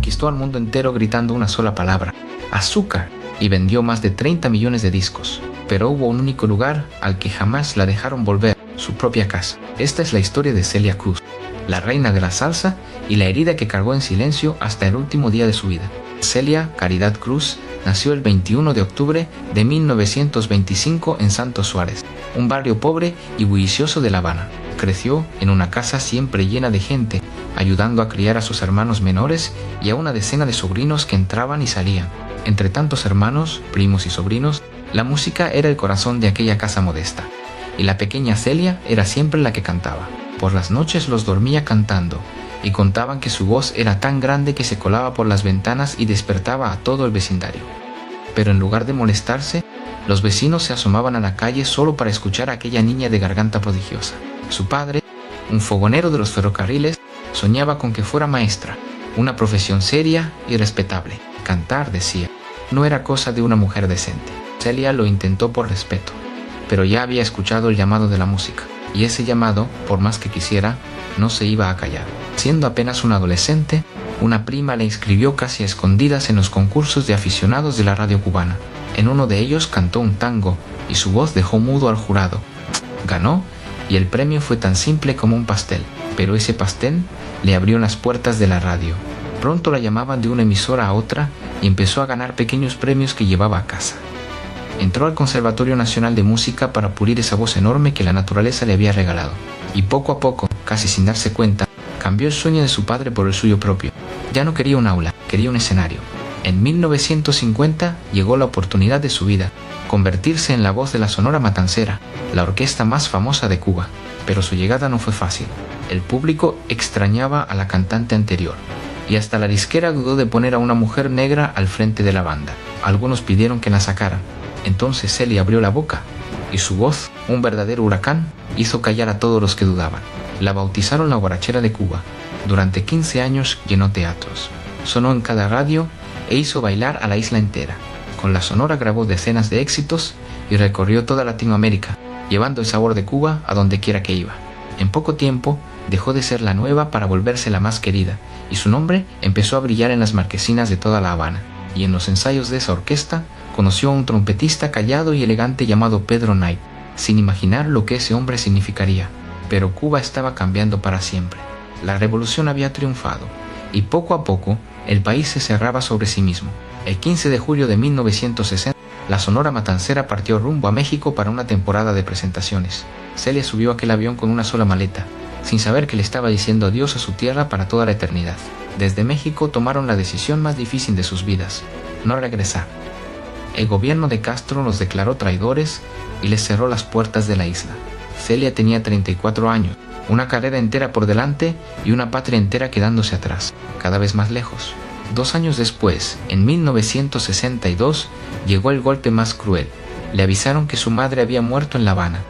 conquistó al mundo entero gritando una sola palabra: azúcar, y vendió más de 30 millones de discos. Pero hubo un único lugar al que jamás la dejaron volver: su propia casa. Esta es la historia de Celia Cruz, la reina de la salsa y la herida que cargó en silencio hasta el último día de su vida. Celia Caridad Cruz nació el 21 de octubre de 1925 en Santo Suárez, un barrio pobre y bullicioso de La Habana. Creció en una casa siempre llena de gente, ayudando a criar a sus hermanos menores y a una decena de sobrinos que entraban y salían. Entre tantos hermanos, primos y sobrinos, la música era el corazón de aquella casa modesta, y la pequeña Celia era siempre la que cantaba. Por las noches los dormía cantando, y contaban que su voz era tan grande que se colaba por las ventanas y despertaba a todo el vecindario. Pero en lugar de molestarse, los vecinos se asomaban a la calle solo para escuchar a aquella niña de garganta prodigiosa. Su padre, un fogonero de los ferrocarriles, soñaba con que fuera maestra, una profesión seria y respetable. Cantar, decía, no era cosa de una mujer decente. Celia lo intentó por respeto, pero ya había escuchado el llamado de la música, y ese llamado, por más que quisiera, no se iba a callar. Siendo apenas una adolescente, una prima la inscribió casi a escondidas en los concursos de aficionados de la radio cubana. En uno de ellos cantó un tango, y su voz dejó mudo al jurado. Ganó, y el premio fue tan simple como un pastel, pero ese pastel le abrió las puertas de la radio. Pronto la llamaban de una emisora a otra y empezó a ganar pequeños premios que llevaba a casa. Entró al Conservatorio Nacional de Música para pulir esa voz enorme que la naturaleza le había regalado, y poco a poco, casi sin darse cuenta, cambió el sueño de su padre por el suyo propio. Ya no quería un aula, quería un escenario. En 1950 llegó la oportunidad de su vida: convertirse en la voz de la Sonora Matancera, la orquesta más famosa de Cuba. Pero su llegada no fue fácil. El público extrañaba a la cantante anterior, y hasta la disquera dudó de poner a una mujer negra al frente de la banda. Algunos pidieron que la sacaran. Entonces Celia abrió la boca, y su voz, un verdadero huracán, hizo callar a todos los que dudaban. La bautizaron la guarachera de Cuba. Durante 15 años llenó teatros, sonó en cada radio e hizo bailar a la isla entera. Con la Sonora grabó decenas de éxitos y recorrió toda Latinoamérica, llevando el sabor de Cuba a donde quiera que iba. En poco tiempo dejó de ser la nueva para volverse la más querida, y su nombre empezó a brillar en las marquesinas de toda La Habana. Y en los ensayos de esa orquesta conoció a un trompetista callado y elegante llamado Pedro Knight, sin imaginar lo que ese hombre significaría. Pero Cuba estaba cambiando para siempre. La revolución había triunfado, y poco a poco el país se cerraba sobre sí mismo. El 15 de julio de 1960, la Sonora Matancera partió rumbo a México para una temporada de presentaciones. Celia subió a aquel avión con una sola maleta, sin saber que le estaba diciendo adiós a su tierra para toda la eternidad. Desde México tomaron la decisión más difícil de sus vidas: no regresar. El gobierno de Castro los declaró traidores y les cerró las puertas de la isla. Celia tenía 34 años, una carrera entera por delante y una patria entera quedándose atrás, cada vez más lejos. 2 años después, en 1962, llegó el golpe más cruel. Le avisaron que su madre había muerto en La Habana.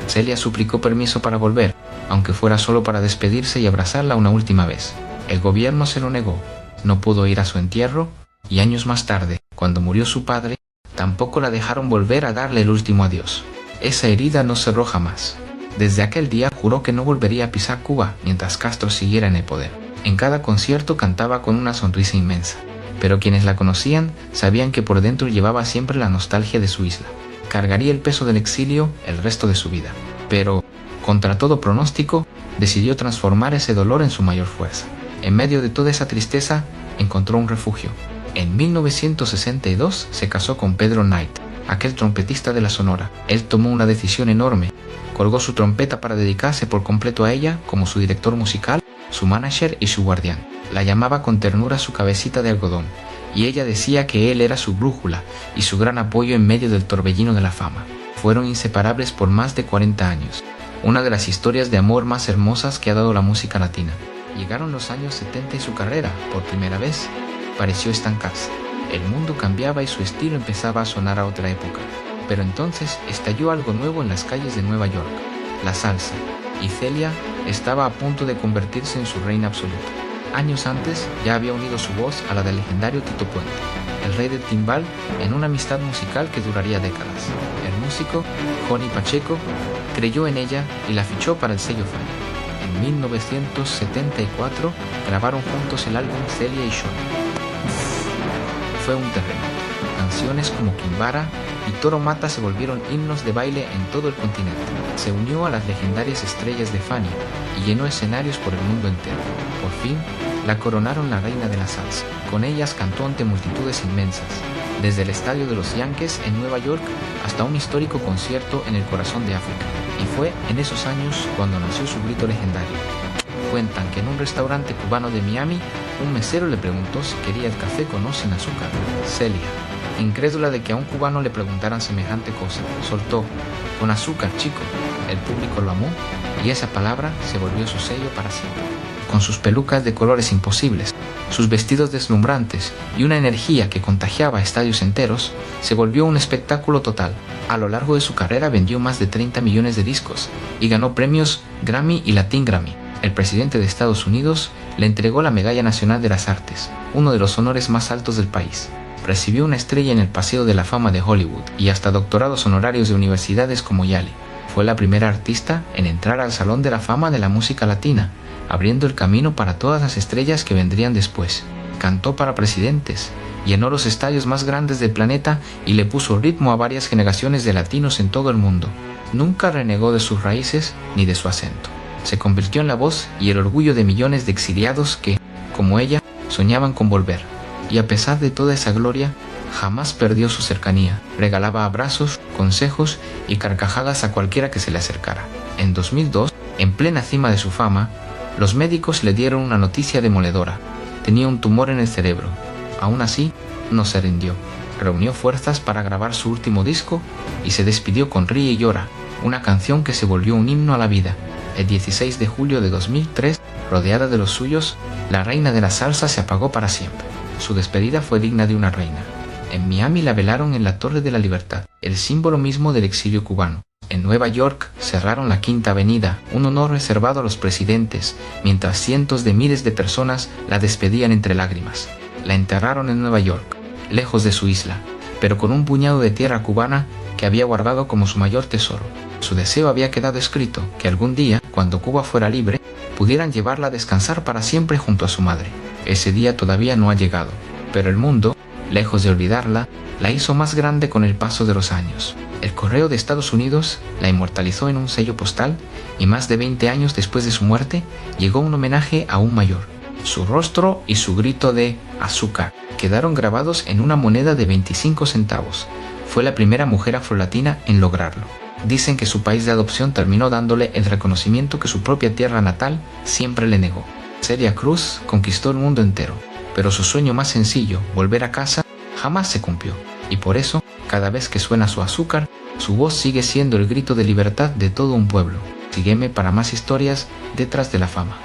Celia suplicó permiso para volver, aunque fuera solo para despedirse y abrazarla una última vez. El gobierno se lo negó. No pudo ir a su entierro, y años más tarde, cuando murió su padre, tampoco la dejaron volver a darle el último adiós. Esa herida no cerró jamás. Desde aquel día juró que no volvería a pisar Cuba mientras Castro siguiera en el poder. En cada concierto cantaba con una sonrisa inmensa, pero quienes la conocían sabían que por dentro llevaba siempre la nostalgia de su isla. Cargaría el peso del exilio el resto de su vida, pero, contra todo pronóstico, decidió transformar ese dolor en su mayor fuerza. En medio de toda esa tristeza, encontró un refugio. En 1962 se casó con Pedro Knight, aquel trompetista de la Sonora. Él tomó una decisión enorme. Colgó su trompeta para dedicarse por completo a ella como su director musical, su manager y su guardián. La llamaba con ternura su cabecita de algodón, y ella decía que él era su brújula y su gran apoyo en medio del torbellino de la fama. Fueron inseparables por más de 40 años, una de las historias de amor más hermosas que ha dado la música latina. Llegaron los años 70 y su carrera, por primera vez, pareció estancarse. El mundo cambiaba y su estilo empezaba a sonar a otra época. Pero entonces estalló algo nuevo en las calles de Nueva York: la salsa, y Celia estaba a punto de convertirse en su reina absoluta. Años antes ya había unido su voz a la del legendario Tito Puente, el rey del timbal, en una amistad musical que duraría décadas. El músico, Johnny Pacheco, creyó en ella y la fichó para el sello Fania. En 1974 grabaron juntos el álbum Celia y Johnny. Fue un terremoto. Canciones como Kimbara y Toro Mata se volvieron himnos de baile en todo el continente. Se unió a las legendarias estrellas de Fania y llenó escenarios por el mundo entero. Por fin, la coronaron la reina de la salsa. Con ellas cantó ante multitudes inmensas, desde el estadio de los Yankees en Nueva York hasta un histórico concierto en el corazón de África. Y fue en esos años cuando nació su grito legendario. Cuentan que en un restaurante cubano de Miami, un mesero le preguntó si quería el café con o sin azúcar. Celia, incrédula de que a un cubano le preguntaran semejante cosa, soltó: con azúcar, chico. El público lo amó y esa palabra se volvió su sello para siempre. Con sus pelucas de colores imposibles, sus vestidos deslumbrantes y una energía que contagiaba a estadios enteros, se volvió un espectáculo total. A lo largo de su carrera vendió más de 30 millones de discos y ganó premios Grammy y Latin Grammy. El presidente de Estados Unidos le entregó la Medalla Nacional de las Artes, uno de los honores más altos del país. Recibió una estrella en el Paseo de la Fama de Hollywood y hasta doctorados honorarios de universidades como Yale. Fue la primera artista en entrar al Salón de la Fama de la Música Latina, abriendo el camino para todas las estrellas que vendrían después. Cantó para presidentes, llenó los estadios más grandes del planeta y le puso ritmo a varias generaciones de latinos en todo el mundo. Nunca renegó de sus raíces ni de su acento. Se convirtió en la voz y el orgullo de millones de exiliados que, como ella, soñaban con volver. Y a pesar de toda esa gloria, jamás perdió su cercanía. Regalaba abrazos, consejos y carcajadas a cualquiera que se le acercara. En 2002, en plena cima de su fama, los médicos le dieron una noticia demoledora. Tenía un tumor en el cerebro. Aún así, no se rindió. Reunió fuerzas para grabar su último disco y se despidió con Ríe y Llora, una canción que se volvió un himno a la vida. El 16 de julio de 2003, rodeada de los suyos, la reina de la salsa se apagó para siempre. Su despedida fue digna de una reina. En Miami la velaron en la Torre de la Libertad, el símbolo mismo del exilio cubano. En Nueva York cerraron la Quinta Avenida, un honor reservado a los presidentes, mientras cientos de miles de personas la despedían entre lágrimas. La enterraron en Nueva York, lejos de su isla, pero con un puñado de tierra cubana que había guardado como su mayor tesoro. Su deseo había quedado escrito, que algún día, cuando Cuba fuera libre, pudieran llevarla a descansar para siempre junto a su madre. Ese día todavía no ha llegado, pero el mundo, lejos de olvidarla, la hizo más grande con el paso de los años. El correo de Estados Unidos la inmortalizó en un sello postal y más de 20 años después de su muerte llegó un homenaje aún mayor. Su rostro y su grito de azúcar quedaron grabados en una moneda de 25 centavos. Fue la primera mujer afrolatina en lograrlo. Dicen que su país de adopción terminó dándole el reconocimiento que su propia tierra natal siempre le negó. Celia Cruz conquistó el mundo entero, pero su sueño más sencillo, volver a casa, jamás se cumplió. Y por eso, cada vez que suena su azúcar, su voz sigue siendo el grito de libertad de todo un pueblo. Sígueme para más historias detrás de la fama.